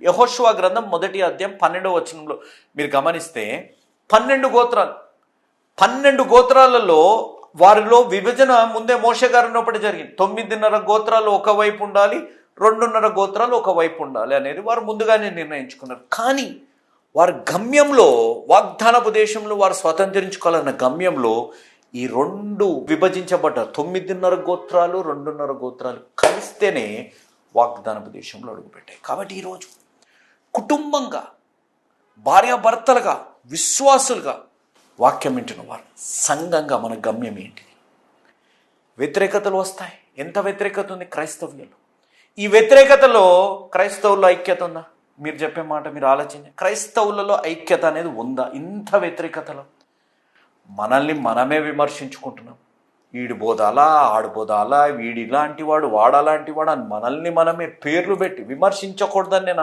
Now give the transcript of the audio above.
యెహోషువ గ్రంథం 1వ అధ్యాయం 12వ వచనంలో మీరు గమనిస్తే 12 గోత్రాలలో వారిలో విభజన ముందే మోషే గారు ఉన్నప్పుడు జరిగింది. 9.5 గోత్రాలు ఒకవైపు ఉండాలి, 2.5 గోత్రాలు ఒకవైపు ఉండాలి అనేది వారు ముందుగానే నిర్ణయించుకున్నారు. కానీ వారి గమ్యంలో, వాగ్దానపు దేశంలో వారు స్వతంత్రించుకోవాలన్న గమ్యంలో ఈ 2 విభజించబడ్డారు. 9.5 గోత్రాలు, 2.5 గోత్రాలు కలిస్తేనే వాగ్దానపు దేశంలో అడుగుపెట్టాయి. కాబట్టి ఈరోజు కుటుంబంగా, భార్యాభర్తలుగా, విశ్వాసులుగా వాక్యం వింటున్న వారు సంఘంగా మన గమ్యం ఏంటి? వ్యతిరేకతలు వస్తాయి. ఎంత వ్యతిరేకత ఉంది క్రైస్తవ్యంలో? ఈ వ్యతిరేకతలో క్రైస్తవుల్లో ఐక్యత ఉందా? మీరు చెప్పే మాట మీరు ఆలోచించండి. క్రైస్తవులలో ఐక్యత అనేది ఉందా? ఇంత వ్యతిరేకతలో మనల్ని మనమే విమర్శించుకుంటున్నాం. వీడి బోధాలా, ఆడు బోధాలా, వీడి ఇలాంటి వాడు, వాడలాంటి వాడు అని మనల్ని మనమే పేర్లు పెట్టి విమర్శించకూడదని నేను